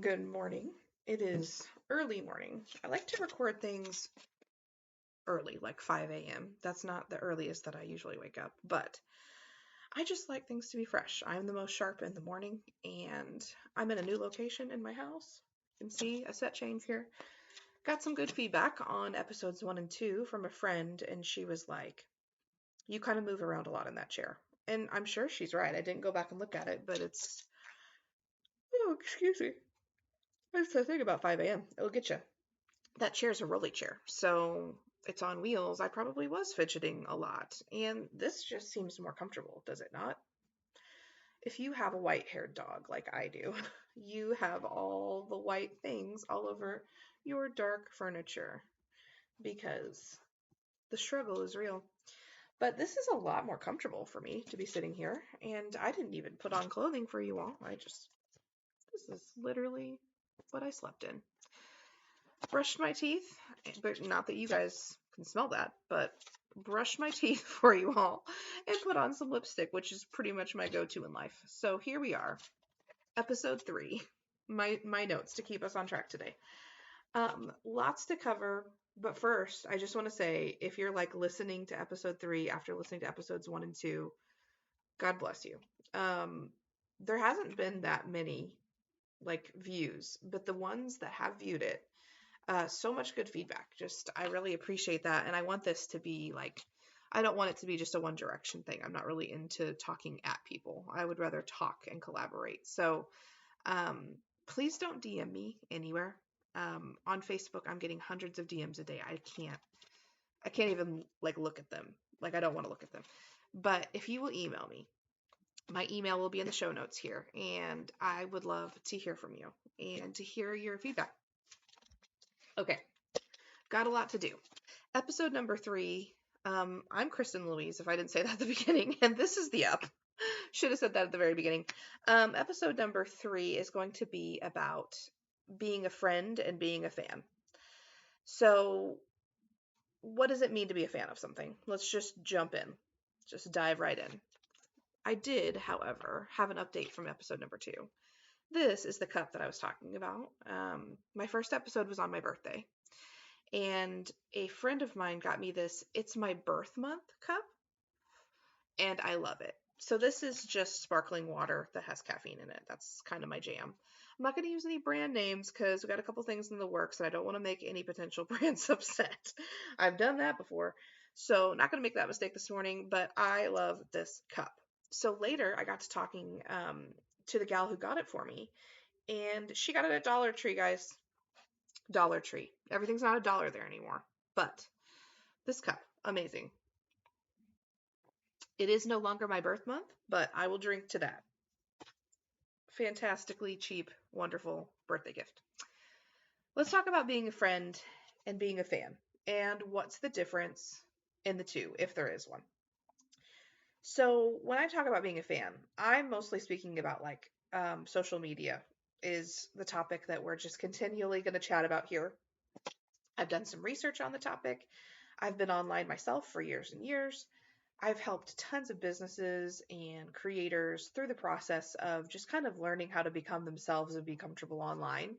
Good morning. It is early morning. I like to record things early, like 5 a.m. That's not the earliest that I usually wake up, but I just like things to be fresh. I'm the most sharp in the morning, and I'm in a new location in my house. You can see a set change here. Got some good feedback on episodes 1 and 2 from a friend, and she was like, "You kind of move around a lot in that chair." And I'm sure she's right. I didn't go back and look at it, but oh, excuse me. That's the thing about 5 a.m. It'll get you. That chair's a rolly chair, so it's on wheels. I probably was fidgeting a lot, and this just seems more comfortable, does it not? If you have a white-haired dog like I do, you have all the white things all over your dark furniture because the struggle is real. But this is a lot more comfortable for me to be sitting here, and I didn't even put on clothing for you all. This is literally what I slept in. Brushed my teeth, but not that you guys can smell that, but brushed my teeth for you all and put on some lipstick, which is pretty much my go-to in life. So here we are, episode 3. My notes to keep us on track today. Lots to cover, but first, I just want to say, if you're like listening to episode 3 after listening to episodes 1 and 2, God bless you. There hasn't been that many like views, but the ones that have viewed it, so much good feedback. I really appreciate that. And I want this to be like, I don't want it to be just a one direction thing. I'm not really into talking at people. I would rather talk and collaborate. So, please don't DM me anywhere. On Facebook, I'm getting hundreds of DMs a day. I can't even like look at them. Like, I don't want to look at them. But if you will email me, my email will be in the show notes here. And I would love to hear from you and to hear your feedback. Okay. Got a lot to do. Episode number 3. I'm Kristin Louise, if I didn't say that at the beginning, and this is the up. Should have said that at the very beginning. Episode number 3 is going to be about being a friend and being a fan. So, what does it mean to be a fan of something? Let's just jump in. Just dive right in. I did, however, have an update from episode number 2. This is the cup that I was talking about. My first episode was on my birthday. And a friend of mine got me this It's My Birth Month cup, and I love it. So this is just sparkling water that has caffeine in it. That's kind of my jam. I'm not going to use any brand names because we got a couple things in the works and I don't want to make any potential brands upset. I've done that before. So not going to make that mistake this morning, but I love this cup. So later I got to talking to the gal who got it for me, and she got it at Dollar Tree, guys. Dollar Tree. Everything's not $1 there anymore. But this cup, amazing. It is no longer my birth month, but I will drink to that. Fantastically cheap, wonderful birthday gift. Let's talk about being a friend and being a fan, and what's the difference in the two, if there is one. So when I talk about being a fan, I'm mostly speaking about like social media is the topic that we're just continually going to chat about here. I've done some research on the topic. I've been online myself for years and years. I've helped tons of businesses and creators through the process of just kind of learning how to become themselves and be comfortable online.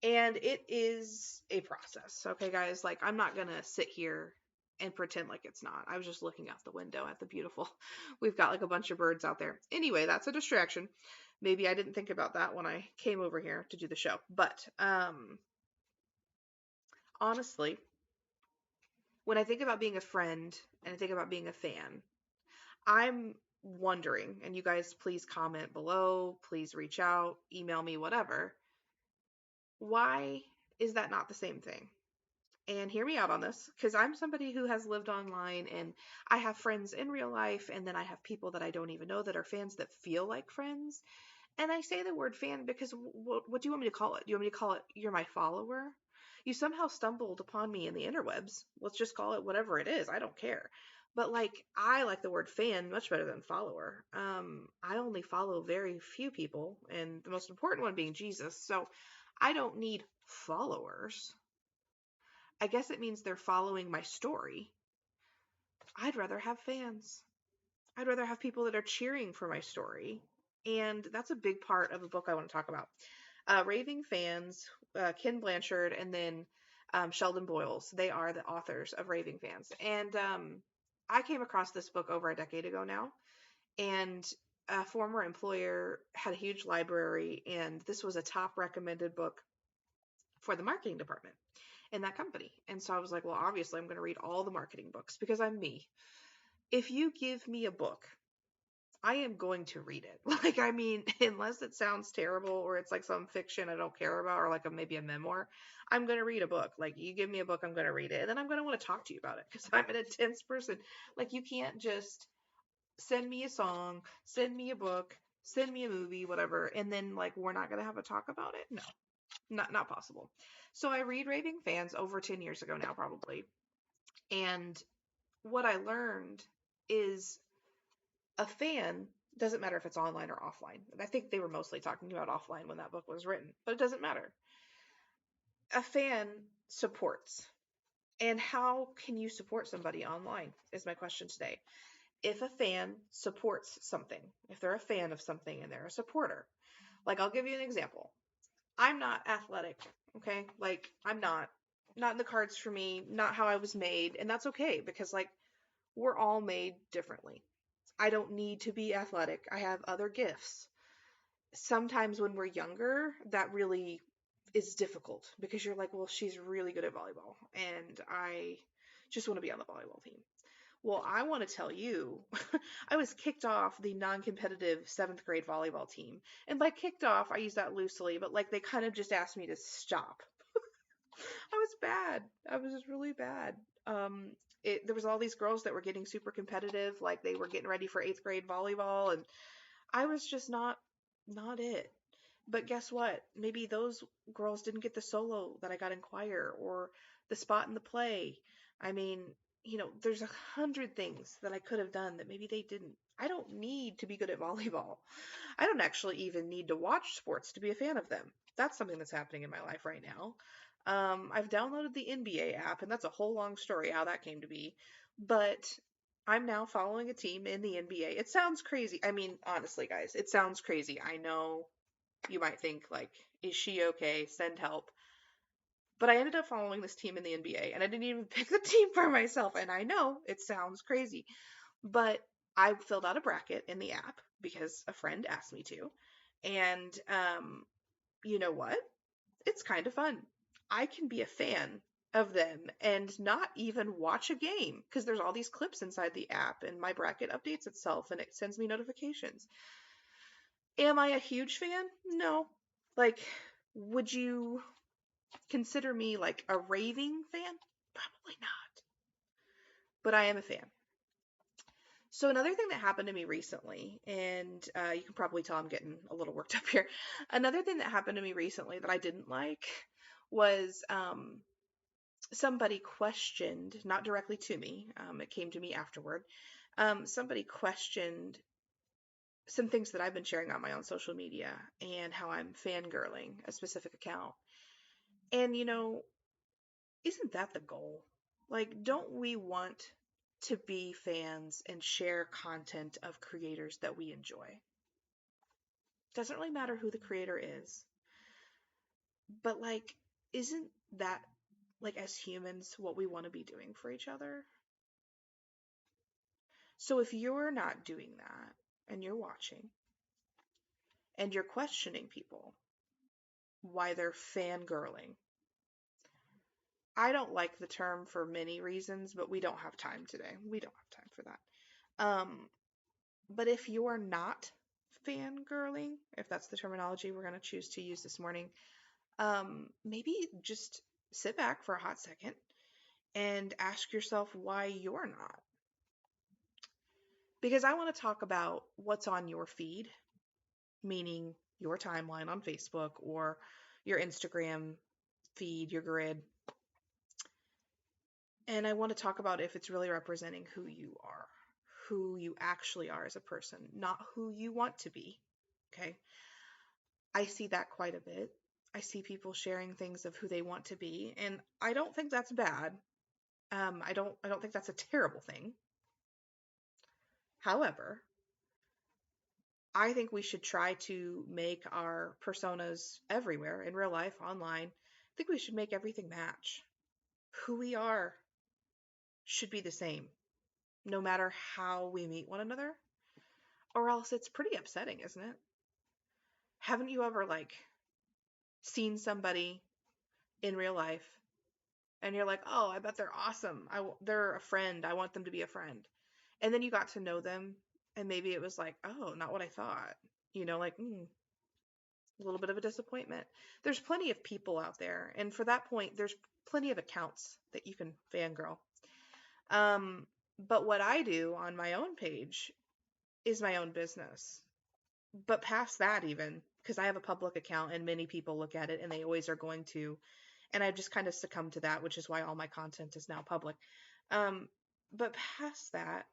And it is a process. Okay, guys, like I'm not going to sit here and pretend like it's not. I was just looking out the window at the beautiful, we've got like a bunch of birds out there. Anyway, that's a distraction. Maybe I didn't think about that when I came over here to do the show. But honestly, when I think about being a friend and I think about being a fan, I'm wondering, and you guys please comment below, please reach out, email me, whatever. Why is that not the same thing? And hear me out on this, because I'm somebody who has lived online and I have friends in real life, and then I have people that I don't even know that are fans that feel like friends. And I say the word fan because what do you want me to call it? Do you want me to call it you're my follower? You somehow stumbled upon me in the interwebs. Let's just call it whatever it is. I don't care. But like, I like the word fan much better than follower. I only follow very few people, and the most important one being Jesus. So I don't need followers. I guess it means they're following my story. I'd rather have fans. I'd rather have people that are cheering for my story. And that's a big part of the book I want to talk about. Raving Fans, Ken Blanchard, and then Sheldon Boyles. They are the authors of Raving Fans. And I came across this book over a decade ago now. And a former employer had a huge library, and this was a top recommended book for the marketing department in that company. And so I was like, well, obviously I'm going to read all the marketing books because I'm me. If you give me a book, I am going to read it. Like, I mean, unless it sounds terrible or it's like some fiction I don't care about or like maybe a memoir, I'm going to read a book. Like, you give me a book, I'm going to read it. And then I'm going to want to talk to you about it because I'm an intense person. Like, you can't just send me a song, send me a book, send me a movie, whatever, and then like we're not going to have a talk about it. No, not possible. So I read Raving Fans over 10 years ago now, probably. And what I learned is a fan doesn't matter if it's online or offline. And I think they were mostly talking about offline when that book was written, but it doesn't matter. A fan supports. And how can you support somebody online is my question today. If a fan supports something, if they're a fan of something and they're a supporter, like I'll give you an example. I'm not athletic, okay? Like I'm not in the cards for me, not how I was made, and that's okay because like we're all made differently. I don't need to be athletic. I have other gifts. Sometimes when we're younger, that really is difficult because you're like, well, she's really good at volleyball and I just want to be on the volleyball team. Well, I want to tell you, I was kicked off the non-competitive 7th grade volleyball team. And by kicked off, I use that loosely, but like they kind of just asked me to stop. I was bad. I was just really bad. There was all these girls that were getting super competitive, like they were getting ready for 8th grade volleyball, and I was just not it. But guess what? Maybe those girls didn't get the solo that I got in choir or the spot in the play. I mean, there's 100 things that I could have done that maybe they didn't. I don't need to be good at volleyball. I don't actually even need to watch sports to be a fan of them. That's something that's happening in my life right now. I've downloaded the NBA app, and that's a whole long story how that came to be. But I'm now following a team in the NBA. It sounds crazy. I mean, honestly, guys, it sounds crazy. I know you might think, like, is she okay? Send help. But I ended up following this team in the NBA, and I didn't even pick the team for myself. And I know it sounds crazy, but I filled out a bracket in the app because a friend asked me to. And you know what? It's kind of fun. I can be a fan of them and not even watch a game because there's all these clips inside the app, and my bracket updates itself and it sends me notifications. Am I a huge fan? No. Like, would you consider me like a raving fan? Probably not. But I am a fan. So another thing that happened to me recently, and you can probably tell I'm getting a little worked up here. Another thing that happened to me recently that I didn't like was somebody questioned, not directly to me, it came to me afterward. Somebody questioned some things that I've been sharing on my own social media and how I'm fangirling a specific account. And, isn't that the goal? Like, don't we want to be fans and share content of creators that we enjoy? Doesn't really matter who the creator is. But, like, isn't that, like, as humans, what we want to be doing for each other? So if you're not doing that and you're watching and you're questioning people why they're fangirling, I don't like the term for many reasons, but we don't have time today. We don't have time for that. But if you're not fangirling, if that's the terminology we're going to choose to use this morning, maybe just sit back for a hot second and ask yourself why you're not. Because I want to talk about what's on your feed, meaning your timeline on Facebook or your Instagram feed, your grid. And I want to talk about if it's really representing who you are, who you actually are as a person, not who you want to be. Okay. I see that quite a bit. I see people sharing things of who they want to be, and I don't think that's bad. I don't think that's a terrible thing. However, I think we should try to make our personas everywhere, in real life, online. I think we should make everything match. Who we are should be the same, no matter how we meet one another, or else it's pretty upsetting, isn't it? Haven't you ever like seen somebody in real life and you're like, "Oh, I bet they're awesome. They're a friend. I want them to be a friend." And then you got to know them and maybe it was like, "Oh, not what I thought." Like, a little bit of a disappointment. There's plenty of people out there, and for that point, there's plenty of accounts that you can fangirl. But what I do on my own page is my own business. But past that, even because I have a public account and many people look at it and they always are going to, and I've just kind of succumbed to that, which is why all my content is now public. Um, but past that,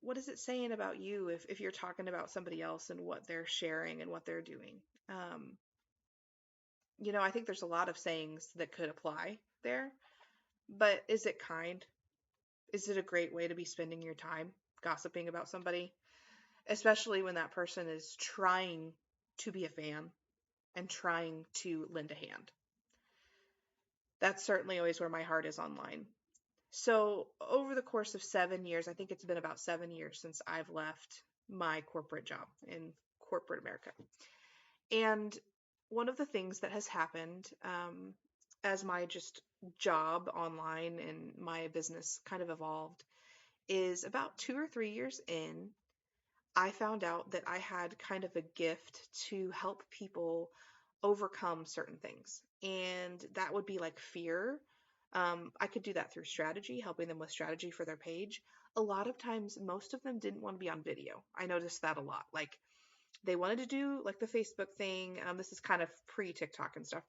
what is it saying about you if you're talking about somebody else and what they're sharing and what they're doing? Um, I think there's a lot of sayings that could apply there, but is it kind? Is it a great way to be spending your time gossiping about somebody? Especially when that person is trying to be a fan and trying to lend a hand. That's certainly always where my heart is online. So, over the course of 7 years, I think it's been about 7 years since I've left my corporate job in corporate America. And one of the things that has happened as my just job online and my business kind of evolved is about 2 or 3 years in, I found out that I had kind of a gift to help people overcome certain things. And that would be like fear. I could do that through strategy, helping them with strategy for their page. A lot of times, most of them didn't want to be on video. I noticed that a lot. Like, they wanted to do like the Facebook thing. This is kind of pre TikTok and stuff.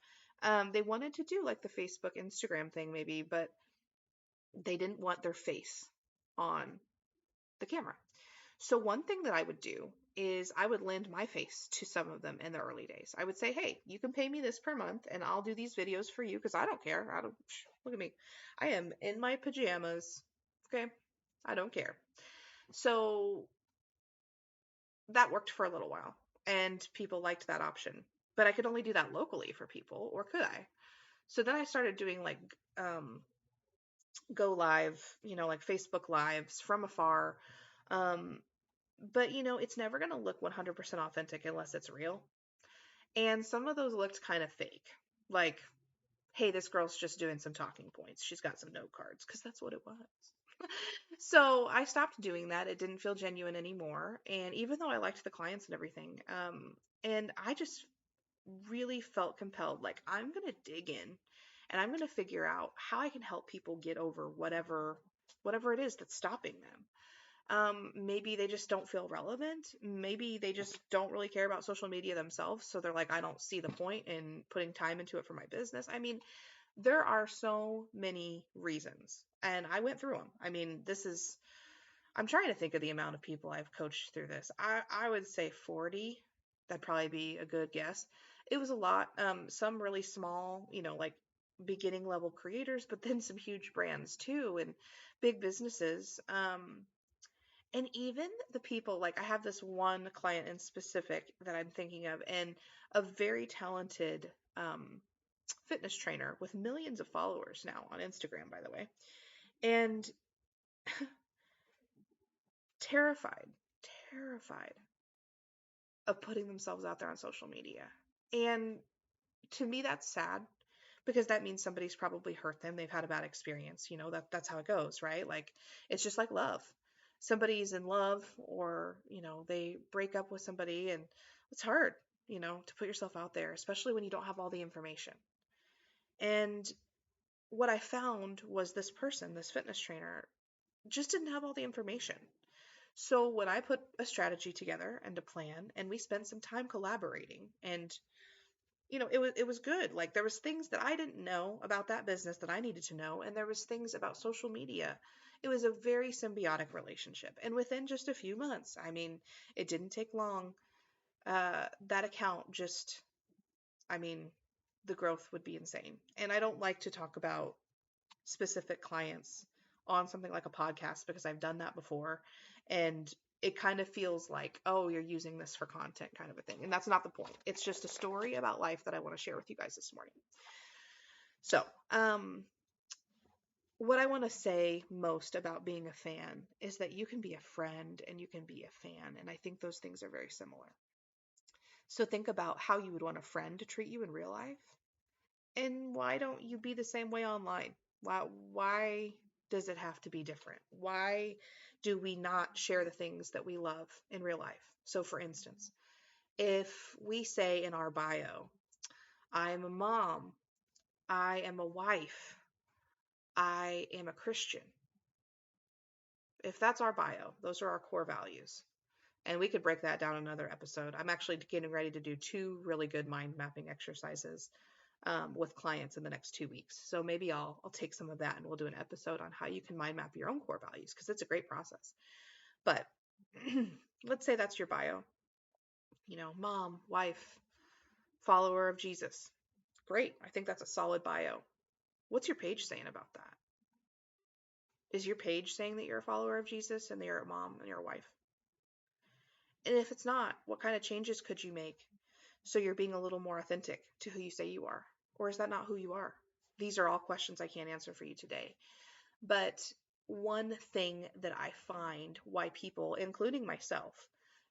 They wanted to do like the Facebook, Instagram thing, maybe, but they didn't want their face on the camera. So one thing that I would do is I would lend my face to some of them in the early days. I would say, "Hey, you can pay me this per month and I'll do these videos for you because I don't care. I don't look at me. I am in my pajamas. Okay? I don't care." So that worked for a little while and people liked that option. But I could only do that locally for people, or could I? So then I started doing like go live, like Facebook lives from afar. Um, but it's never going to look 100% authentic unless it's real. And some of those looked kind of fake. Like, "Hey, this girl's just doing some talking points. She's got some note cards," because that's what it was. So I stopped doing that. It didn't feel genuine anymore. And even though I liked the clients and everything, and I just really felt compelled, like, I'm going to dig in and I'm going to figure out how I can help people get over whatever it is that's stopping them. Maybe they just don't feel relevant. Maybe they just don't really care about social media themselves. So they're like, "I don't see the point in putting time into it for my business." I mean, there are so many reasons, and I went through them. I mean, I'm trying to think of the amount of people I've coached through this. I would say 40. That'd probably be a good guess. It was a lot. Some really small, like beginning level creators, but then some huge brands too, and big businesses. And even the people, like, I have this one client in specific that I'm thinking of, and a very talented fitness trainer with millions of followers now on Instagram, by the way, and terrified, terrified of putting themselves out there on social media. And to me, that's sad because that means somebody's probably hurt them. They've had a bad experience. That's how it goes, right? Like, it's just like love. Somebody's in love, or they break up with somebody, and it's hard, to put yourself out there, especially when you don't have all the information. And what I found was this person, this fitness trainer, just didn't have all the information. So when I put a strategy together and a plan, and we spent some time collaborating, and it was good. Like, there was things that I didn't know about that business that I needed to know, and there was things about social media. It was a very symbiotic relationship. And within just a few months, I mean, it didn't take long. That account just, I mean, the growth would be insane. And I don't like to talk about specific clients on something like a podcast because I've done that before, and it kind of feels like, oh, you're using this for content kind of a thing. And that's not the point. It's just a story about life that I want to share with you guys this morning. So, what I want to say most about being a fan is that you can be a friend and you can be a fan. And I think those things are very similar. So think about how you would want a friend to treat you in real life. And why don't you be the same way online? Why does it have to be different? Why do we not share the things that we love in real life? So for instance, if we say in our bio, I'm a mom, I am a wife, I am a Christian. If that's our bio, those are our core values. And we could break that down in another episode. I'm actually getting ready to do 2 really good mind mapping exercises with clients in the next 2 weeks. So maybe I'll take some of that and we'll do an episode on how you can mind map your own core values, because it's a great process. But let's say that's your bio. Mom, wife, follower of Jesus. Great. I think that's a solid bio. What's your page saying about that? Is your page saying that you're a follower of Jesus and that you're a mom and you're a wife? And if it's not, what kind of changes could you make so you're being a little more authentic to who you say you are? Or is that not who you are? These are all questions I can't answer for you today. But one thing that I find why people, including myself,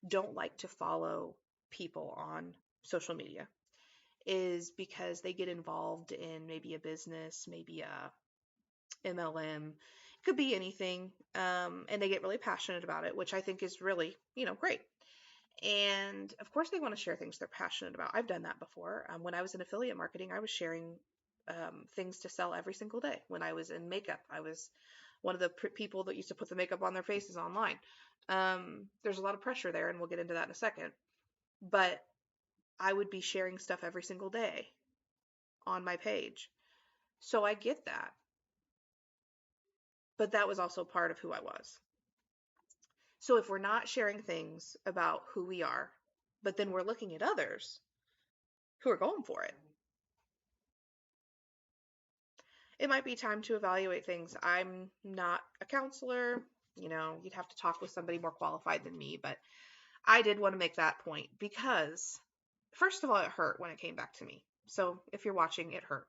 don't like to follow people on social media is because they get involved in maybe a business, maybe a MLM, it could be anything, and they get really passionate about it, which I think is really, great. And of course, they want to share things they're passionate about. I've done that before. When I was in affiliate marketing, I was sharing things to sell every single day. When I was in makeup, I was one of the people that used to put the makeup on their faces online. There's a lot of pressure there, and we'll get into that in a second. But I would be sharing stuff every single day on my page. So I get that. But that was also part of who I was. So if we're not sharing things about who we are, but then we're looking at others who are going for it, it might be time to evaluate things. I'm not a counselor. You'd have to talk with somebody more qualified than me, but I did want to make that point because, first of all, it hurt when it came back to me. So if you're watching, it hurt.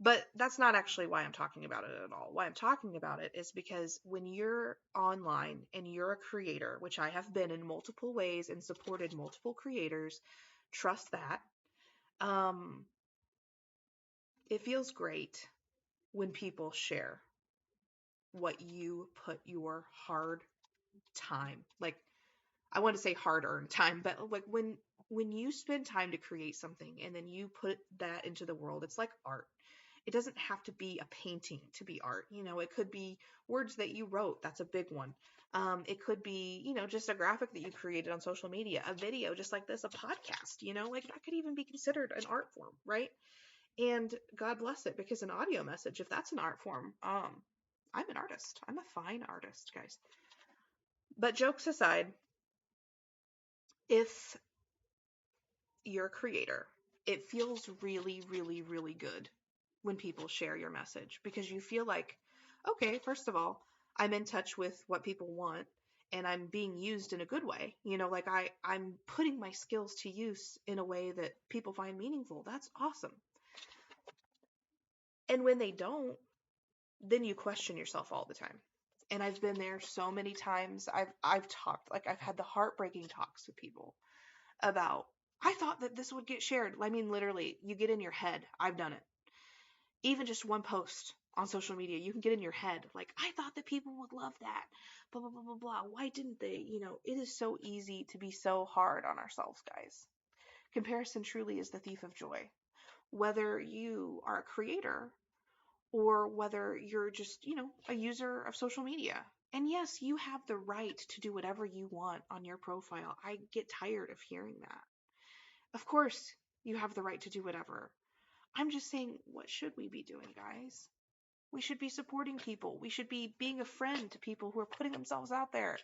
But that's not actually why I'm talking about it at all. Why I'm talking about it is because when you're online and you're a creator, which I have been in multiple ways and supported multiple creators, trust that. It feels great when people share what you put your hard time, like I want to say hard earned time, but like when you spend time to create something and then you put that into the world, it's like art. It doesn't have to be a painting to be art. It could be words that you wrote. That's a big one. It could be, just a graphic that you created on social media, a video just like this, a podcast, like that could even be considered an art form, right? And God bless it, because an audio message, if that's an art form, I'm an artist. I'm a fine artist, guys. But jokes aside, if you're a creator, it feels really, really, really good when people share your message, because you feel like, okay, first of all, I'm in touch with what people want and I'm being used in a good way. Like I'm putting my skills to use in a way that people find meaningful. That's awesome. And when they don't, then you question yourself all the time. And I've been there so many times. I've talked, like I've had the heartbreaking talks with people about, I thought that this would get shared. I mean, literally, you get in your head. I've done it. Even just one post on social media, you can get in your head, like, I thought that people would love that, blah, blah, blah, blah, blah. Why didn't they? It is so easy to be so hard on ourselves, guys. Comparison truly is the thief of joy. Whether you are a creator or whether you're just, a user of social media. And yes, you have the right to do whatever you want on your profile. I get tired of hearing that. Of course, you have the right to do whatever. I'm just saying, what should we be doing, guys? We should be supporting people. We should be being a friend to people who are putting themselves out there.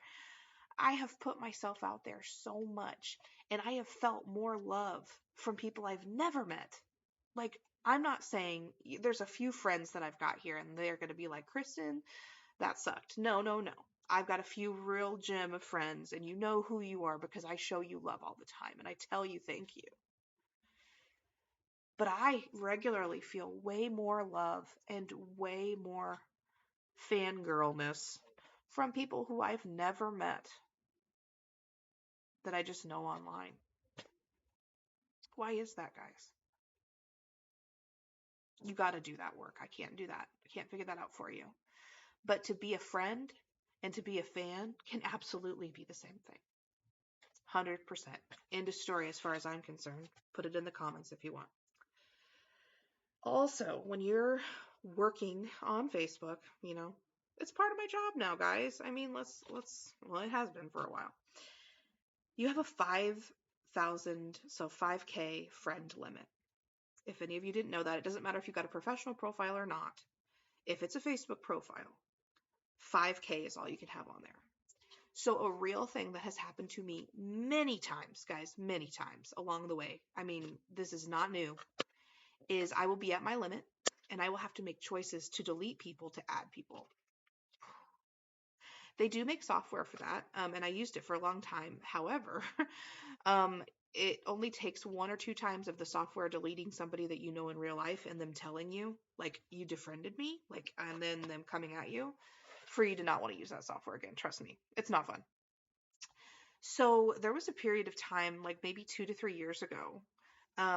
I have put myself out there so much, and I have felt more love from people I've never met. Like, I'm not saying there's a few friends that I've got here and they're going to be like, Kristin, that sucked. No, no, no. I've got a few real gem of friends, and you know who you are because I show you love all the time and I tell you thank you. But I regularly feel way more love and way more fangirlness from people who I've never met that I just know online. Why is that, guys? You got to do that work. I can't do that. I can't figure that out for you. But to be a friend and to be a fan can absolutely be the same thing. 100%. End of story as far as I'm concerned. Put it in the comments if you want. Also, when you're working on Facebook, it's part of my job now, guys. I mean, well, it has been for a while. You have a 5,000, so 5K friend limit. If any of you didn't know that, it doesn't matter if you've got a professional profile or not. If it's a Facebook profile, 5K is all you can have on there. So a real thing that has happened to me many times, guys, many times along the way, I mean, this is not new, is I will be at my limit and I will have to make choices to delete people to add people. They do make software for that, and I used it for a long time. However, it only takes 1 or 2 times of the software deleting somebody that you know in real life and them telling you, like, you defriended me, like, and then them coming at you for you to not want to use that software again. Trust me, it's not fun. So there was a period of time, like maybe 2 to 3 years ago.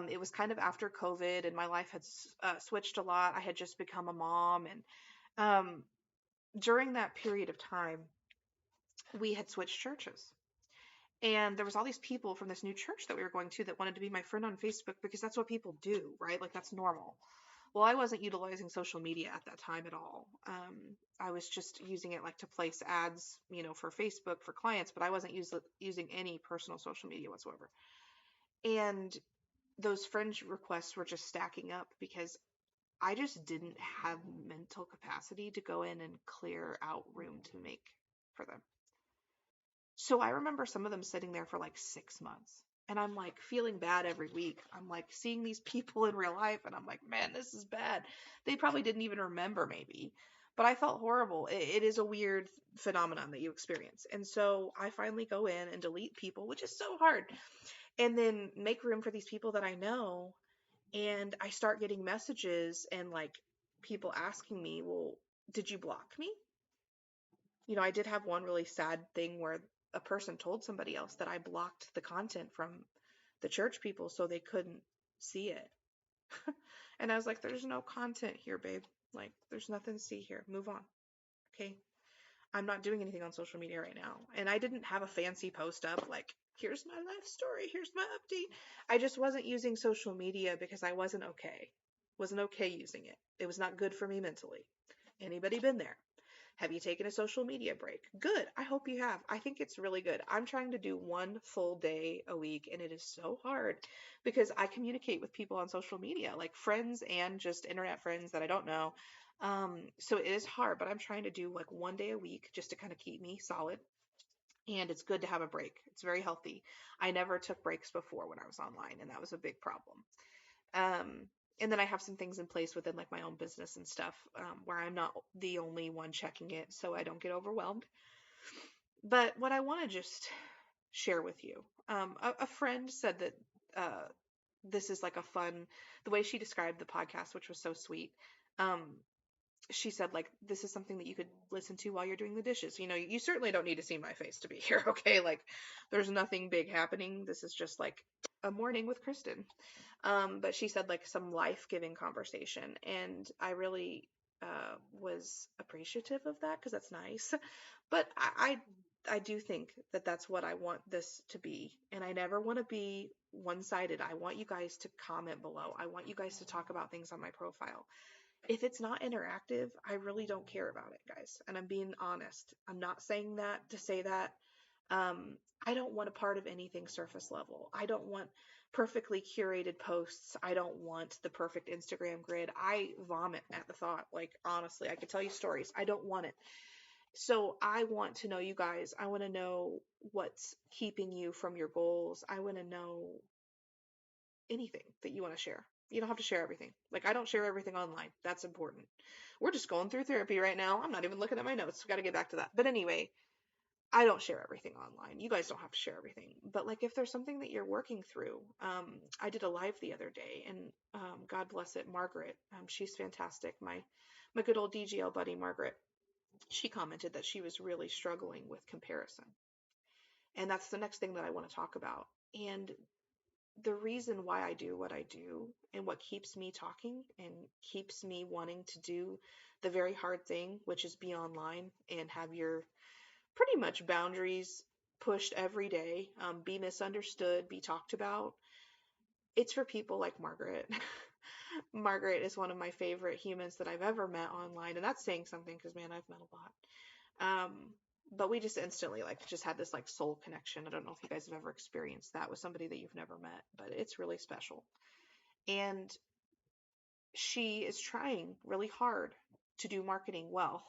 It was kind of after COVID and my life had switched a lot. I had just become a mom. And during that period of time, we had switched churches. And there was all these people from this new church that we were going to that wanted to be my friend on Facebook because that's what people do, right? Like that's normal. Well, I wasn't utilizing social media at that time at all. I was just using it like to place ads, for Facebook for clients, but I wasn't using any personal social media whatsoever. And those friend requests were just stacking up because I just didn't have mental capacity to go in and clear out room to make for them. So I remember some of them sitting there for like 6 months. And I'm like feeling bad every week. I'm like seeing these people in real life and I'm like, man, this is bad. They probably didn't even remember maybe. But I felt horrible. It is a weird phenomenon that you experience. And so I finally go in and delete people, which is so hard. And then make room for these people that I know. And I start getting messages and like people asking me, well, did you block me? I did have one really sad thing where a person told somebody else that I blocked the content from the church people so they couldn't see it. And I was like, there's no content here, babe. Like, there's nothing to see here. Move on. Okay. I'm not doing anything on social media right now. And I didn't have a fancy post up like, here's my life story. Here's my update. I just wasn't using social media because I wasn't okay. Wasn't okay using it. It was not good for me mentally. Anybody been there? Have you taken a social media break? Good. I hope you have. I think it's really good. I'm trying to do 1 full day a week, and it is so hard because I communicate with people on social media, like friends and just internet friends that I don't know. So it is hard, but I'm trying to do like 1 day a week just to kind of keep me solid. And it's good to have a break. It's very healthy. I never took breaks before when I was online, and that was a big problem. And then I have some things in place within like my own business and stuff, where I'm not the only one checking it so I don't get overwhelmed. But what I want to just share with you, a friend said that this is like the way she described the podcast, which was so sweet. She said like, this is something that you could listen to while you're doing the dishes. You certainly don't need to see my face to be here. Okay. Like there's nothing big happening. This is just like a morning with Kristin. But she said like some life-giving conversation. And I really, was appreciative of that because that's nice. But I do think that that's what I want this to be. And I never want to be one-sided. I want you guys to comment below. I want you guys to talk about things on my profile. If it's not interactive, I really don't care about it, guys. And I'm being honest. I'm not saying that to say that. I don't want a part of anything surface level. I don't want perfectly curated posts. I don't want the perfect Instagram grid. I vomit at the thought. Like, honestly, I could tell you stories. I don't want it. So I want to know you guys. I want to know what's keeping you from your goals. I want to know anything that you want to share. You don't have to share everything. Like, I don't share everything online. That's important. We're just going through therapy right now. I'm not even looking at my notes. Got to get back to that. But anyway, I don't share everything online. You guys don't have to share everything. But like, if there's something that you're working through, I did a live the other day, and God bless it, Margaret. She's fantastic. My good old DGL buddy, Margaret. She commented that she was really struggling with comparison, and that's the next thing that I want to talk about. And the reason why I do what I do and what keeps me talking and keeps me wanting to do the very hard thing, which is be online and have your pretty much boundaries pushed every day, be misunderstood, be talked about. It's for people like Margaret. Margaret is one of my favorite humans that I've ever met online, and that's saying something because, man, I've met a lot. But we just instantly like just had this like soul connection. I don't know if you guys have ever experienced that with somebody that you've never met, but it's really special. And she is trying really hard to do marketing well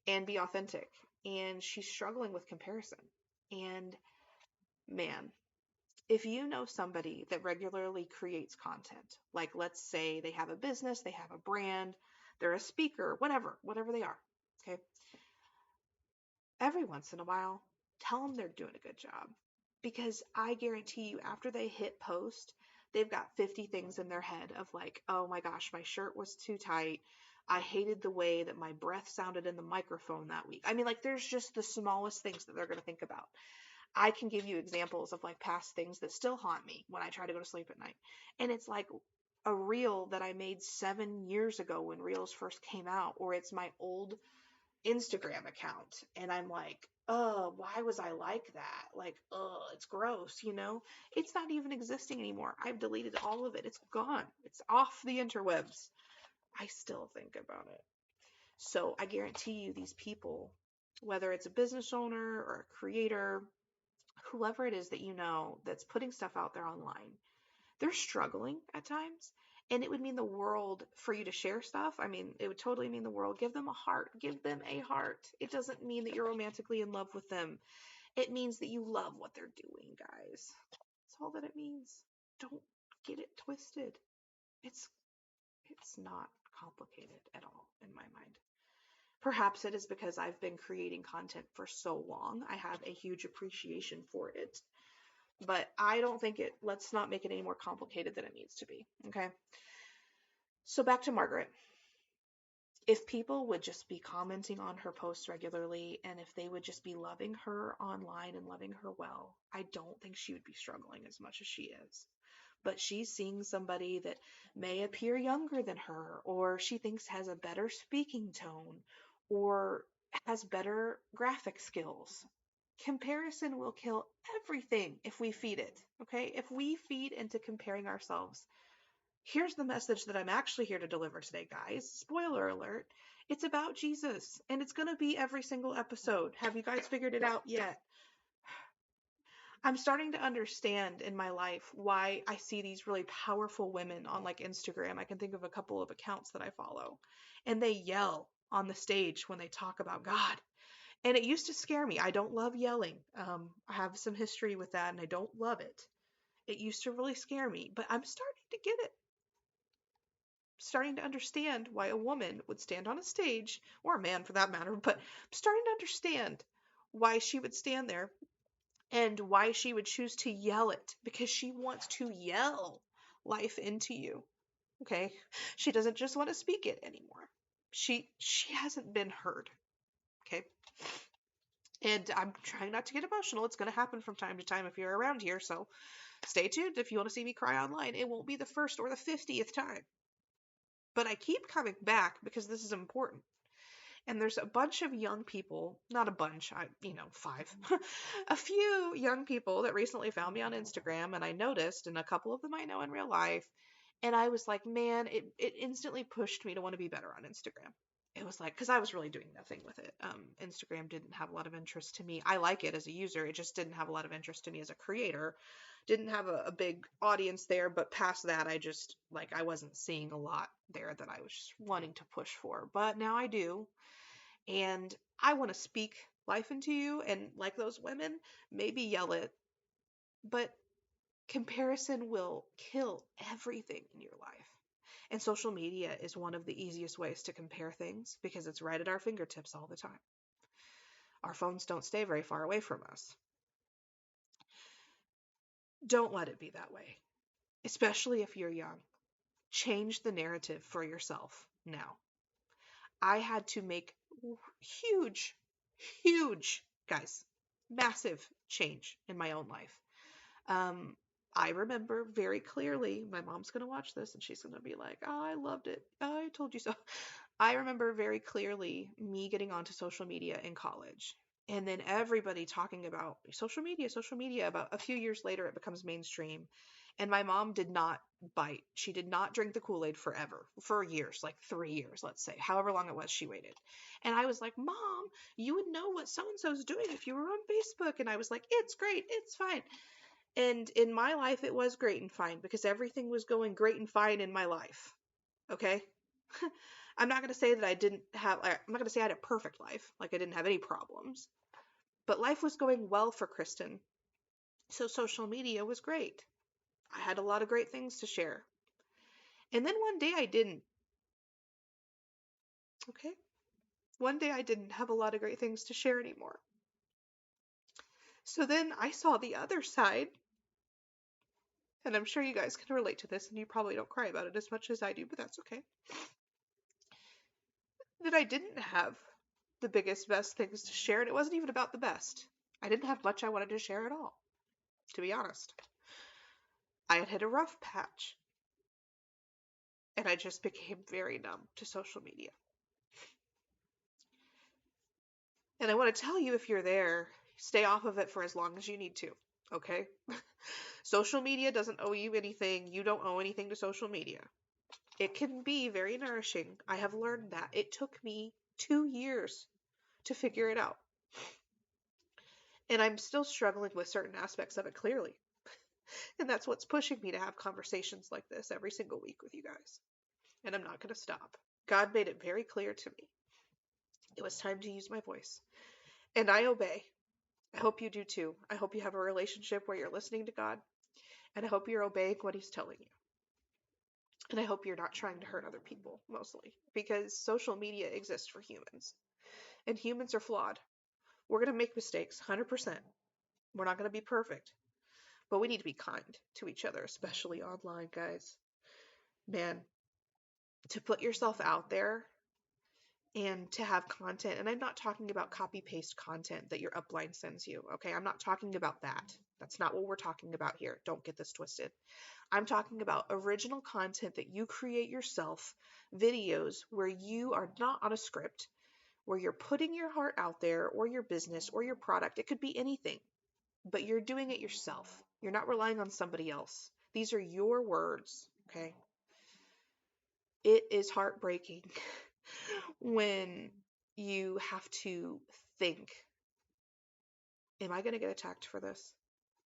and be authentic. And she's struggling with comparison. And man, if you know somebody that regularly creates content, like let's say they have a business, they have a brand, they're a speaker, whatever they are, okay? Every once in a while, tell them they're doing a good job. Because I guarantee you, after they hit post, they've got 50 things in their head of like, oh my gosh, my shirt was too tight. I hated the way that my breath sounded in the microphone that week. I mean, like, there's just the smallest things that they're going to think about. I can give you examples of like past things that still haunt me when I try to go to sleep at night. And it's like a reel that I made 7 years ago when reels first came out, or it's my old Instagram account. And I'm like, oh, why was I like that? Like, oh, it's gross, you know? It's not even existing anymore. I've deleted all of it. It's gone. It's off the interwebs. I still think about it. So I guarantee you, these people, whether it's a business owner or a creator, whoever it is that you know that's putting stuff out there online, they're struggling at times. And it would mean the world for you to share stuff. I mean, it would totally mean the world. Give them a heart. Give them a heart. It doesn't mean that you're romantically in love with them. It means that you love what they're doing, guys. That's all that it means. Don't get it twisted. It's it's not complicated at all in my mind. Perhaps it is because I've been creating content for so long. I have a huge appreciation for it. But I don't think let's not make it any more complicated than it needs to be. Okay. So back to Margaret. If people would just be commenting on her posts regularly, and if they would just be loving her online and loving her well, I don't think she would be struggling as much as she is. But she's seeing somebody that may appear younger than her, or she thinks has a better speaking tone, or has better graphic skills. Comparison will kill everything if we feed it, okay? If we feed into comparing ourselves, here's the message that I'm actually here to deliver today, guys. Spoiler alert. It's about Jesus, and it's going to be every single episode. Have you guys figured it out yet? I'm starting to understand in my life why I see these really powerful women on like Instagram. I can think of a couple of accounts that I follow, and they yell on the stage when they talk about God. And it used to scare me. I don't love yelling. I have some history with that, and I don't love it. It used to really scare me, but I'm starting to get it. Starting to understand why a woman would stand on a stage, or a man for that matter, but I'm starting to understand why she would stand there and why she would choose to yell it, because she wants to yell life into you. Okay? She doesn't just want to speak it anymore. She hasn't been heard. Okay? And I'm trying not to get emotional. It's going to happen from time to time if you're around here, so stay tuned if you want to see me cry online. It won't be the first or the 50th time. But I keep coming back because this is important. And there's a bunch of young people, not a bunch, 5, a few young people that recently found me on Instagram, and I noticed, and a couple of them I know in real life, and I was like, man, it instantly pushed me to want to be better on Instagram. It was like, because I was really doing nothing with it. Instagram didn't have a lot of interest to me. I like it as a user. It just didn't have a lot of interest to me as a creator. Didn't have a big audience there, but past that, I wasn't seeing a lot there that I was just wanting to push for. But now I do. And I want to speak life into you, and like those women, maybe yell it, but Comparison will kill everything in your life. And social media is one of the easiest ways to compare things because it's right at our fingertips all the time. Our phones don't stay very far away from us. Don't let it be that way, especially if you're young. Change the narrative for yourself now. I had to make huge, huge, guys, massive change in my own life. I remember very clearly, my mom's going to watch this and she's going to be like, oh, I loved it. I told you so. I remember very clearly me getting onto social media in college. And then everybody talking about social media. About a few years later, it becomes mainstream. And my mom did not bite. She did not drink the Kool-Aid for years, like 3 years, let's say, however long it was she waited. And I was like, Mom, you would know what so-and-so's doing if you were on Facebook. And I was like, it's great. It's fine. And in my life, it was great and fine because everything was going great and fine in my life. Okay? I'm not going to say that I'm not going to say I had a perfect life, like I didn't have any problems. But life was going well for Kristin. So social media was great. I had a lot of great things to share. And then one day I didn't. Okay? One day I didn't have a lot of great things to share anymore. So then I saw the other side. And I'm sure you guys can relate to this, and you probably don't cry about it as much as I do, but that's okay. That I didn't have the biggest, best things to share, and it wasn't even about the best. I didn't have much I wanted to share at all, to be honest. I had hit a rough patch, and I just became very numb to social media. And I want to tell you, if you're there, stay off of it for as long as you need to, okay? Social media doesn't owe you anything. You don't owe anything to social media. It can be very nourishing. I have learned that. It took me 2 years to figure it out. And I'm still struggling with certain aspects of it, clearly. And that's what's pushing me to have conversations like this every single week with you guys. And I'm not going to stop. God made it very clear to me. It was time to use my voice. And I obey. I hope you do too. I hope you have a relationship where you're listening to God. And I hope you're obeying what He's telling you. And I hope you're not trying to hurt other people, mostly. Because social media exists for humans. And humans are flawed. We're going to make mistakes, 100%. We're not going to be perfect. But we need to be kind to each other, especially online, guys. Man, to put yourself out there and to have content, and I'm not talking about copy-paste content that your upline sends you, okay? I'm not talking about that. That's not what we're talking about here. Don't get this twisted. I'm talking about original content that you create yourself, videos where you are not on a script, where you're putting your heart out there, or your business, or your product. It could be anything, but you're doing it yourself. You're not relying on somebody else. These are your words, okay? It is heartbreaking when you have to think, am I going to get attacked for this?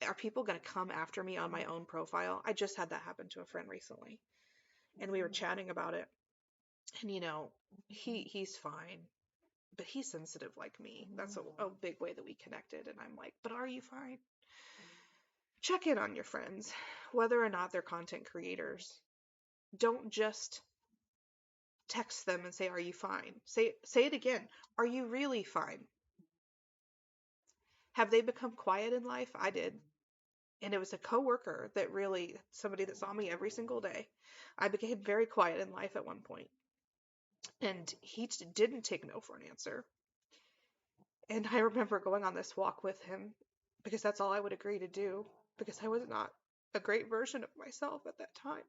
Are people going to come after me on my own profile? I just had that happen to a friend recently, and we were chatting about it. And he's fine, but he's sensitive like me. That's a big way that we connected. And I'm like, but are you fine? Check in on your friends, whether or not they're content creators. Don't just text them and say, are you fine? Say it again. Are you really fine? Have they become quiet in life? I did. And it was a coworker somebody that saw me every single day. I became very quiet in life at one point. And he didn't take no for an answer. And I remember going on this walk with him because that's all I would agree to do, because I was not a great version of myself at that time.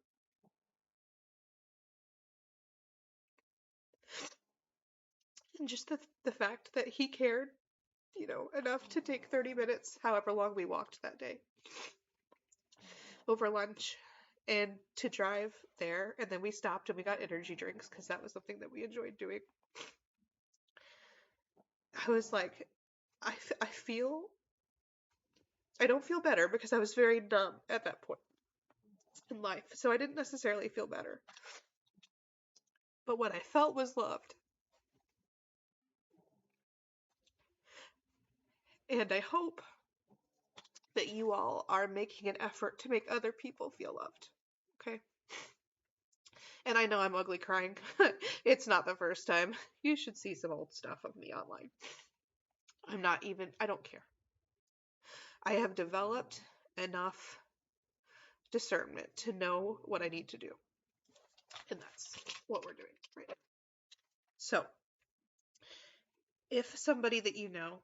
And just the fact that he cared, enough to take 30 minutes, however long we walked that day, over lunch, and to drive there. And then we stopped and we got energy drinks because that was something that we enjoyed doing. I was like, I don't feel better because I was very numb at that point in life. So I didn't necessarily feel better. But what I felt was loved. And I hope that you all are making an effort to make other people feel loved. Okay? And I know I'm ugly crying. It's not the first time. You should see some old stuff of me online. I don't care. I have developed enough discernment to know what I need to do. And that's what we're doing right now. So, if somebody that you know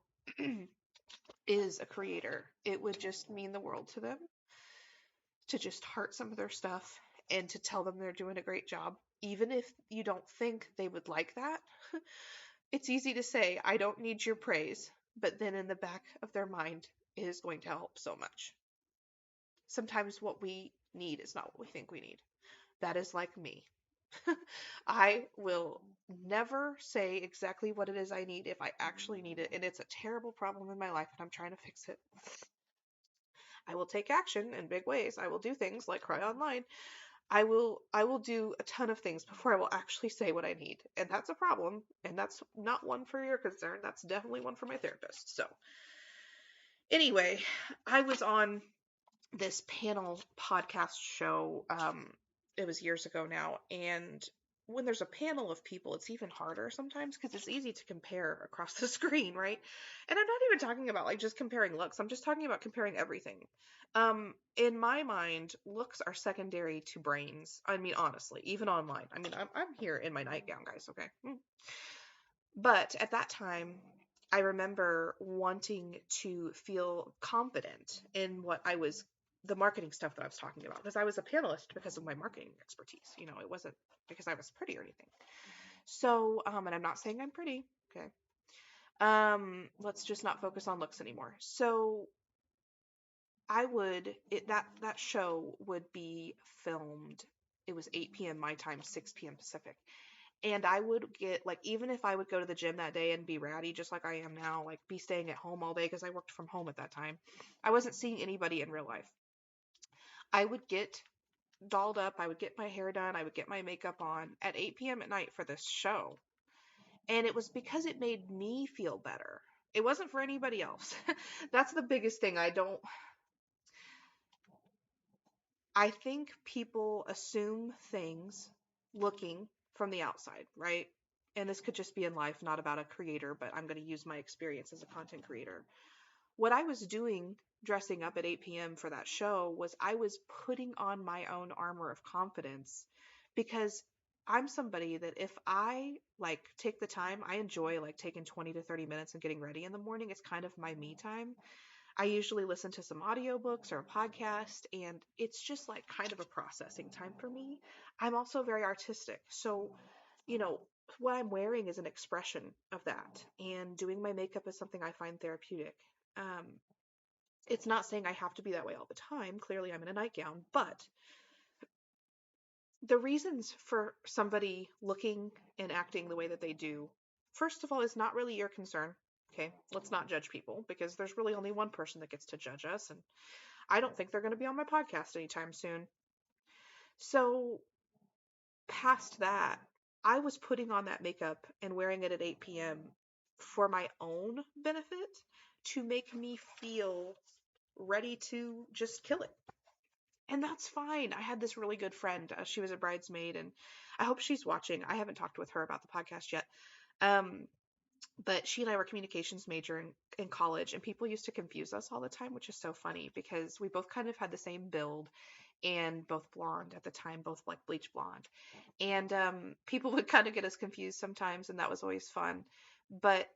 is a creator, it would just mean the world to them to just heart some of their stuff and to tell them they're doing a great job. Even if you don't think they would like that, it's easy to say, I don't need your praise, but then in the back of their mind, it is going to help so much. Sometimes what we need is not what we think we need. That is like me. I will never say exactly what it is I need if I actually need it, and it's a terrible problem in my life, and I'm trying to fix it. I will take action in big ways. I will do things like cry online. I will do a ton of things before I will actually say what I need. And that's a problem, and that's not one for your concern. That's definitely one for my therapist. So, anyway, I was on this panel podcast show. It was years ago now, and when there's a panel of people, it's even harder sometimes because it's easy to compare across the screen, right? And I'm not even talking about like just comparing looks. I'm just talking about comparing everything. In my mind, looks are secondary to brains. I mean, honestly, even online. I mean, I'm here in my nightgown, guys. Okay. But at that time, I remember wanting to feel confident in the marketing stuff that I was talking about, because I was a panelist because of my marketing expertise. It wasn't because I was pretty or anything. So, and I'm not saying I'm pretty, okay? Let's just not focus on looks anymore. So that show would be filmed. It was 8 p.m. my time, 6 p.m. Pacific. And I would get, like, even if I would go to the gym that day and be ratty, just like I am now, like be staying at home all day because I worked from home at that time, I wasn't seeing anybody in real life. I would get dolled up, I would get my hair done, I would get my makeup on at 8 p.m. at night for this show. And it was because it made me feel better. It wasn't for anybody else. That's the biggest thing. I think people assume things looking from the outside, right? And this could just be in life, not about a creator, but I'm going to use my experience as a content creator. What I was doing dressing up at 8 p.m. for that show was I was putting on my own armor of confidence, because I'm somebody that if I like take the time, I enjoy like taking 20 to 30 minutes and getting ready in the morning. It's kind of my me time. I usually listen to some audiobooks or a podcast, and it's just like kind of a processing time for me. I'm also very artistic. So, you know, what I'm wearing is an expression of that, and doing my makeup is something I find therapeutic. Um, it's not saying I have to be that way all the time. Clearly, I'm in a nightgown, but the reasons for somebody looking and acting the way that they do, first of all, is not really your concern. Okay, let's not judge people, because there's really only one person that gets to judge us, and I don't think they're going to be on my podcast anytime soon. So, past that, I was putting on that makeup and wearing it at 8 p.m. for my own benefit, to make me feel ready to just kill it. And that's fine. I had this really good friend. She was a bridesmaid, and I hope she's watching. I haven't talked with her about the podcast yet. Um, but she and I were communications major in college, and people used to confuse us all the time, which is so funny because we both kind of had the same build and both blonde at the time, both like bleach blonde. And people would kind of get us confused sometimes, and that was always fun. But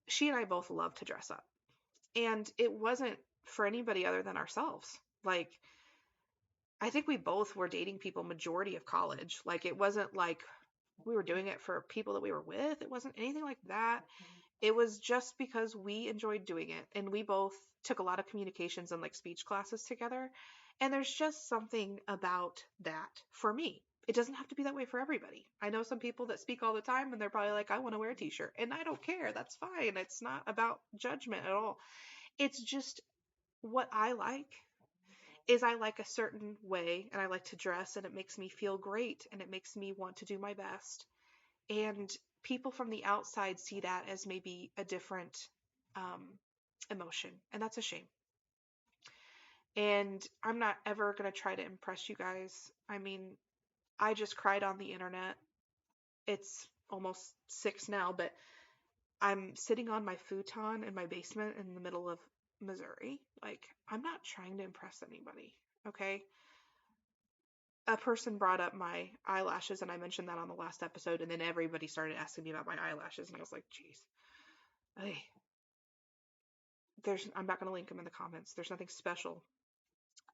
she and I both love to dress up. And it wasn't for anybody other than ourselves. Like, I think we both were dating people majority of college. Like, it wasn't like we were doing it for people that we were with. It wasn't anything like that. It was just because we enjoyed doing it. And we both took a lot of communications and like speech classes together. And there's just something about that for me. It doesn't have to be that way for everybody. I know some people that speak all the time and they're probably like, I want to wear a t-shirt. And I don't care. That's fine. It's not about judgment at all. It's just what I like is I like a certain way, and I like to dress, and it makes me feel great, and it makes me want to do my best. And people from the outside see that as maybe a different emotion, and that's a shame. And I'm not ever going to try to impress you guys. I mean, I just cried on the internet. It's almost 6 now, but I'm sitting on my futon in my basement in the middle of Missouri. Like, I'm not trying to impress anybody, okay? A person brought up my eyelashes, and I mentioned that on the last episode, and then everybody started asking me about my eyelashes, and I was like, geez. Hey, I'm not going to link them in the comments. There's nothing special.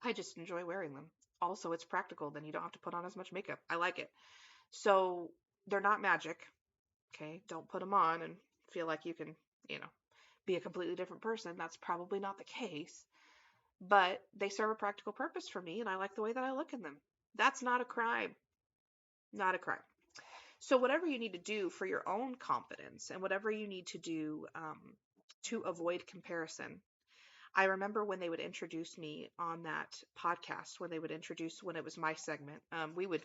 I just enjoy wearing them. Also, it's practical. Then you don't have to put on as much makeup. I like it. So they're not magic. Okay. Don't put them on and feel like you can, you know, be a completely different person. That's probably not the case. But they serve a practical purpose for me, and I like the way that I look in them. That's not a crime. Not a crime. So whatever you need to do for your own confidence and whatever you need to do to avoid comparison. I remember when they would introduce me on that podcast, when it was my segment, we would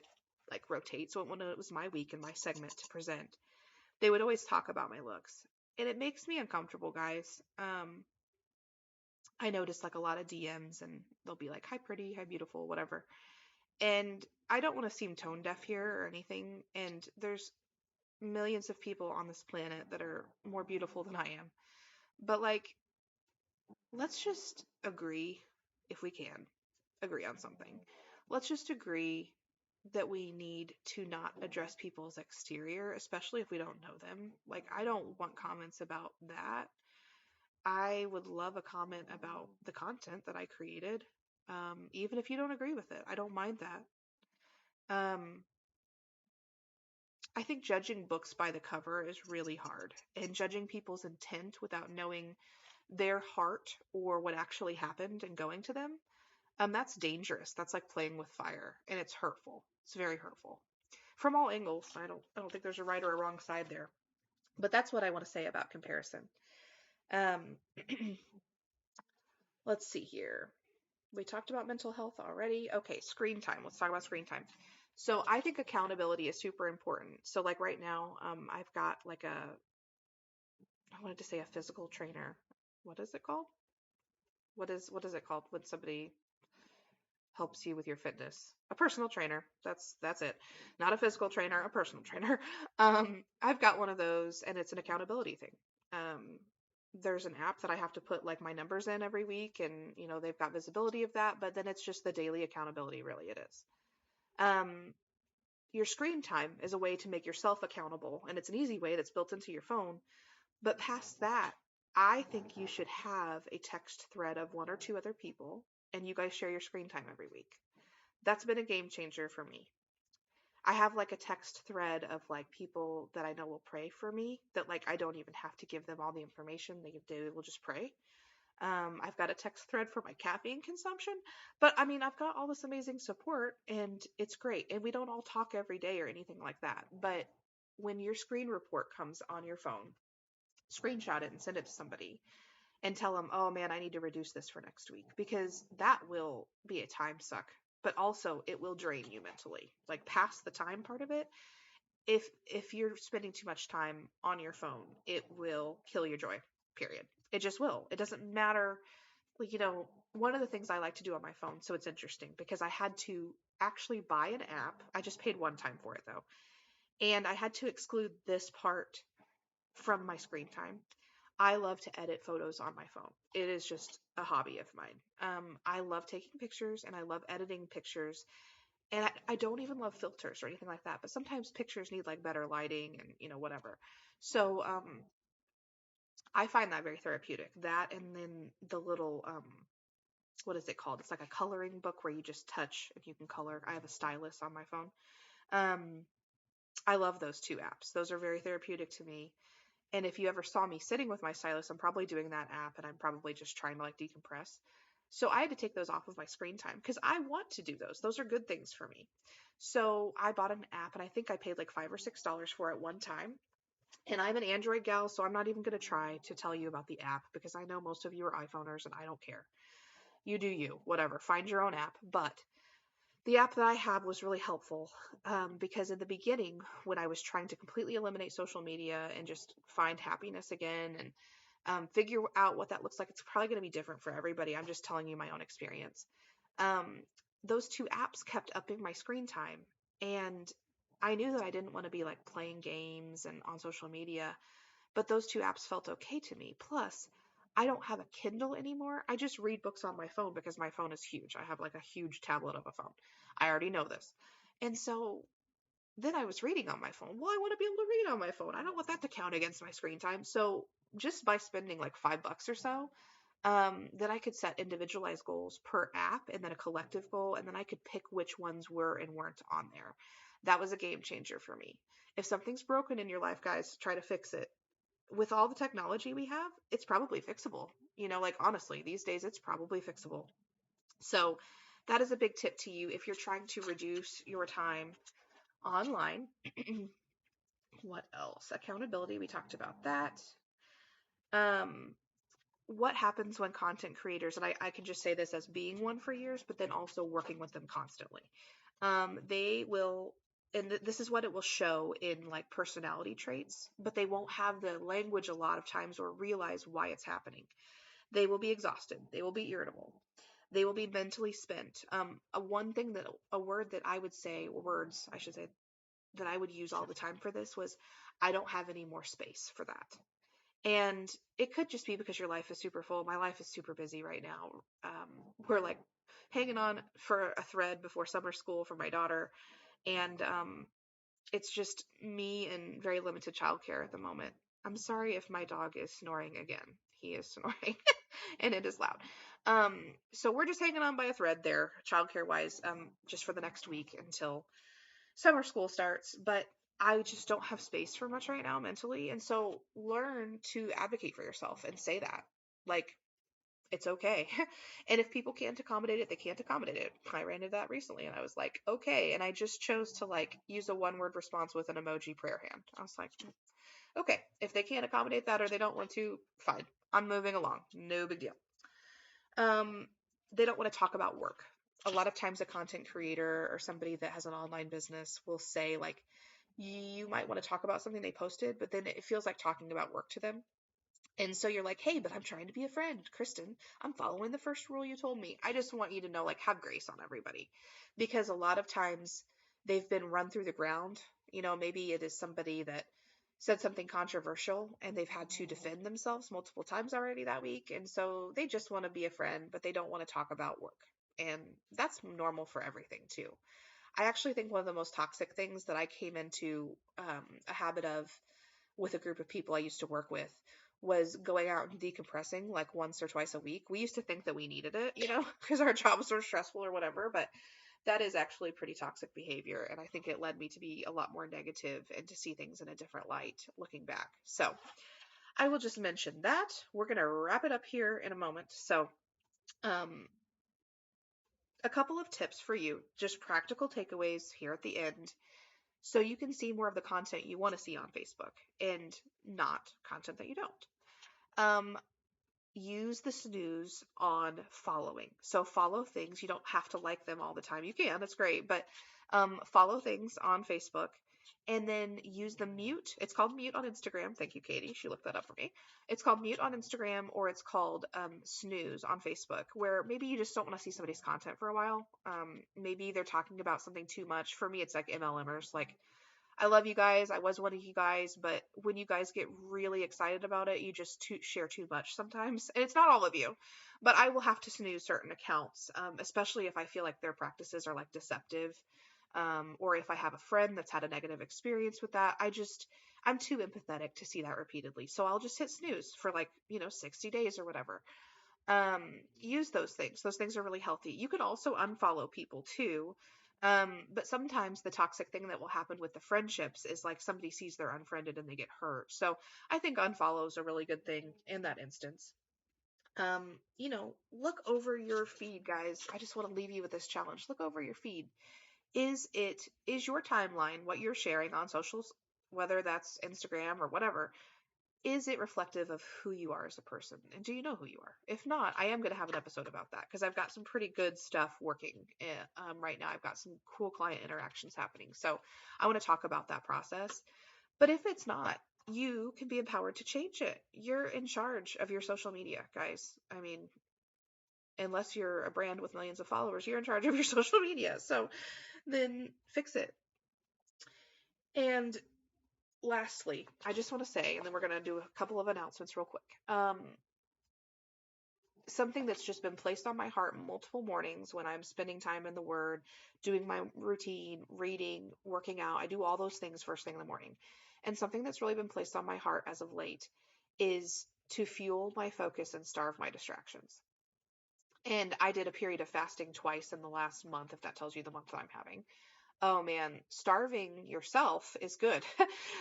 like rotate. So when it was my week and my segment to present, they would always talk about my looks. And it makes me uncomfortable, guys. I notice like a lot of DMs and they'll be like, hi, pretty, hi, beautiful, whatever. And I don't want to seem tone deaf here or anything. And there's millions of people on this planet that are more beautiful than I am. But like, let's just agree, if we can, agree on something. Let's just agree that we need to not address people's exterior, especially if we don't know them. Like, I don't want comments about that. I would love a comment about the content that I created, even if you don't agree with it. I don't mind that. I think judging books by the cover is really hard, and judging people's intent without knowing their heart or what actually happened and going to them, that's dangerous. That's like playing with fire, and it's hurtful. It's very hurtful from all angles. I don't think there's a right or a wrong side there, but that's what I want to say about comparison. Um, let's see here. We talked about mental health already. Okay, screen time. Let's talk about screen time. So I think accountability is super important. So like right now, I've got like I wanted to say a physical trainer. What is it called? What is it called when somebody helps you with your fitness? A personal trainer. That's it. Not a physical trainer, a personal trainer. I've got one of those, and it's an accountability thing. Um, there's an app that I have to put like my numbers in every week, and they've got visibility of that, but then it's just the daily accountability, really it is. Um, your screen time is a way to make yourself accountable, and it's an easy way that's built into your phone. But past that, I think you should have a text thread of one or two other people, and you guys share your screen time every week. That's been a game changer for me. I have like a text thread of like people that I know will pray for me, that like I don't even have to give them all the information. They will just pray. I've got a text thread for my caffeine consumption, but I mean, I've got all this amazing support and it's great. And we don't all talk every day or anything like that. But when your screen report comes on your phone, screenshot it and send it to somebody and tell them, oh man, I need to reduce this for next week, because that will be a time suck, but also it will drain you mentally. Like past the time part of it, if you're spending too much time on your phone, it will kill your joy. Period. It just will. It doesn't matter. Like, one of the things I like to do on my phone, so it's interesting because I had to actually buy an app. I just paid one time for it though. And I had to exclude this part from my screen time. I love to edit photos on my phone. It is just a hobby of mine. I love taking pictures and I love editing pictures. And I don't even love filters or anything like that. But sometimes pictures need like better lighting and whatever. So I find that very therapeutic. That, and then the little what is it called? It's like a coloring book where you just touch and you can color. I have a stylus on my phone. Um, I love those two apps. Those are very therapeutic to me. And if you ever saw me sitting with my stylus, I'm probably doing that app and I'm probably just trying to like decompress. So I had to take those off of my screen time because I want to do those. Those are good things for me. So I bought an app and I think I paid like $5 or $6 for it one time. And I'm an Android gal, so I'm not even going to try to tell you about the app because I know most of you are iPhoners and I don't care. You do you, whatever. Find your own app. But the app that I have was really helpful because in the beginning, when I was trying to completely eliminate social media and just find happiness again, and Figure out what that looks like. It's probably going to be different for everybody. I'm just telling you my own experience. Um, those two apps kept upping my screen time, and I knew that I didn't want to be like playing games and on social media, but those two apps felt okay to me. Plus, I don't have a Kindle anymore. I just read books on my phone because my phone is huge. I have like a huge tablet of a phone. I already know this. And so then I was reading on my phone. Well, I want to be able to read on my phone. I don't want that to count against my screen time. So just by spending like $5 or so, then I could set individualized goals per app and then a collective goal. And then I could pick which ones were and weren't on there. That was a game changer for me. If something's broken in your life, guys, try to fix it. With all the technology we have, it's probably fixable. Like honestly, these days it's probably fixable. So that is a big tip to you if you're trying to reduce your time online. What else? Accountability, we talked about that. Um, what happens when content creators, and I can just say this as being one for years, but then also working with them constantly. They will, and this is what it will show in like personality traits, but they won't have the language a lot of times or realize why it's happening. They will be exhausted. They will be irritable. They will be mentally spent. A word that I would say, words, I should say, that I would use all the time for this was, I don't have any more space for that. And it could just be because your life is super full. My life is super busy right now. We're like hanging on for a thread before summer school for my daughter. And it's just me and very limited childcare at the moment. I'm sorry if my dog is snoring again. He is snoring and it is loud. So we're just hanging on by a thread there, childcare wise, just for the next week until summer school starts, but I just don't have space for much right now mentally. And so learn to advocate for yourself and say that. Like, it's okay. And if people can't accommodate it, they can't accommodate it. I ran into that recently and I was like, okay. And I just chose to like use a one word response with an emoji prayer hand. I was like, okay, if they can't accommodate that or they don't want to, fine. I'm moving along. No big deal. Um, they don't want to talk about work. A lot of times a content creator or somebody that has an online business will say like, you might want to talk about something they posted, but then it feels like talking about work to them. And so you're like, hey, but I'm trying to be a friend, Kristin. I'm following the first rule you told me. I just want you to know, like, have grace on everybody. Because a lot of times they've been run through the ground. Maybe it is somebody that said something controversial and they've had to defend themselves multiple times already that week. And so they just want to be a friend, but they don't want to talk about work. And that's normal for everything too. I actually think one of the most toxic things that I came into a habit of with a group of people I used to work with was going out and decompressing like once or twice a week. We used to think that we needed it, because our jobs were stressful or whatever, but that is actually pretty toxic behavior. And I think it led me to be a lot more negative and to see things in a different light looking back. So I will just mention that. We're going to wrap it up here in a moment. So, a couple of tips for you, just practical takeaways here at the end, so you can see more of the content you want to see on Facebook and not content that you don't. Use the snooze on following. So follow things. You don't have to like them all the time. You can, that's great, but follow things on Facebook and then use the mute. It's called mute on Instagram. Thank you, Katie. She looked that up for me. It's called mute on Instagram, or it's called snooze on Facebook, where maybe you just don't want to see somebody's content for a while. Maybe they're talking about something too much. For me, it's like MLMers. Like, I love you guys. I was one of you guys, but when you guys get really excited about it, you just share too much sometimes. And it's not all of you, but I will have to snooze certain accounts, especially if I feel like their practices are like deceptive, or if I have a friend that's had a negative experience with that. I'm too empathetic to see that repeatedly. So I'll just hit snooze for like, 60 days or whatever. Use those things. Those things are really healthy. You could also unfollow people too. But sometimes the toxic thing that will happen with the friendships is like somebody sees they're unfriended and they get hurt. So I think unfollow is a really good thing in that instance. Look over your feed, guys. I just want to leave you with this challenge. Look over your feed. Is your timeline, what you're sharing on socials, whether that's Instagram or whatever, is it reflective of who you are as a person? And do you know who you are? If not, I am going to have an episode about that because I've got some pretty good stuff working right now. I've got some cool client interactions happening. So I want to talk about that process. But if it's not, you can be empowered to change it. You're in charge of your social media, guys. I mean, unless you're a brand with millions of followers, you're in charge of your social media. So then fix it. And lastly, I just want to say, and then we're going to do a couple of announcements real quick. Something that's just been placed on my heart multiple mornings when I'm spending time in the Word, doing my routine, reading, working out. I do all those things first thing in the morning. And something that's really been placed on my heart as of late is to fuel my focus and starve my distractions. And I did a period of fasting twice in the last month, if that tells you the month that I'm having. Oh man, starving yourself is good.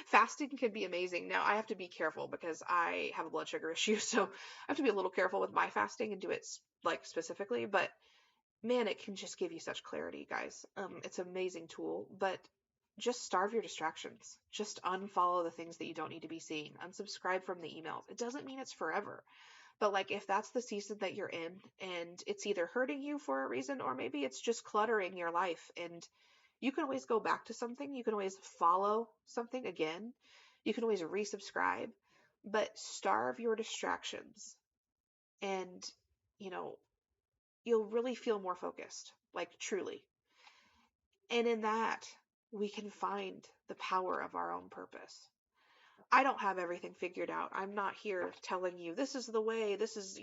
Fasting can be amazing. Now, I have to be careful because I have a blood sugar issue, so I have to be a little careful with my fasting and do it like specifically, but man, it can just give you such clarity, guys. It's an amazing tool, but just starve your distractions. Just unfollow the things that you don't need to be seeing. Unsubscribe from the emails. It doesn't mean it's forever. But like if that's the season that you're in and it's either hurting you for a reason or maybe it's just cluttering your life, and you can always go back to something, you can always follow something again, you can always resubscribe, but starve your distractions and you know, you'll really feel more focused, like truly. And in that, we can find the power of our own purpose. I don't have everything figured out. I'm not here telling you this is the way, this is,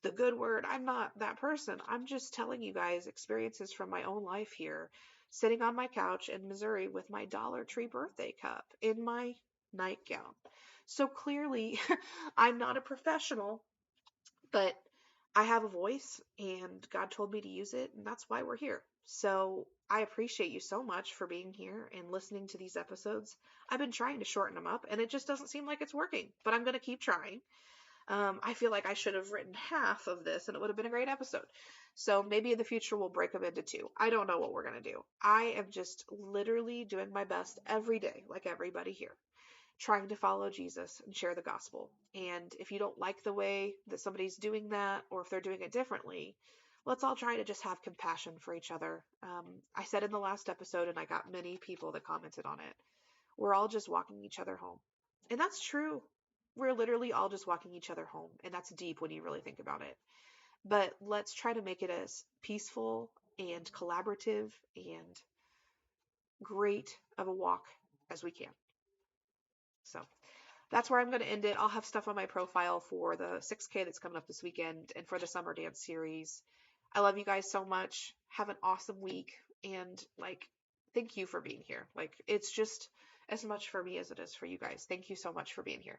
the good word. I'm not that person. I'm just telling you guys experiences from my own life here, sitting on my couch in Missouri with my Dollar Tree birthday cup in my nightgown. So clearly, I'm not a professional, but I have a voice and God told me to use it, and that's why we're here. So I appreciate you so much for being here and listening to these episodes. I've been trying to shorten them up and it just doesn't seem like it's working, but I'm going to keep trying. I feel like I should have written half of this and it would have been a great episode. So maybe in the future we'll break them into two. I don't know what we're going to do. I am just literally doing my best every day, like everybody here, trying to follow Jesus and share the gospel. And if you don't like the way that somebody's doing that, or if they're doing it differently, let's all try to just have compassion for each other. I said in the last episode, and I got many people that commented on it, we're all just walking each other home. And that's true. We're literally all just walking each other home. And that's deep when you really think about it. But let's try to make it as peaceful and collaborative and great of a walk as we can. So that's where I'm going to end it. I'll have stuff on my profile for the 6K that's coming up this weekend and for the summer dance series. I love you guys so much. Have an awesome week. And thank you for being here. It's just as much for me as it is for you guys. Thank you so much for being here.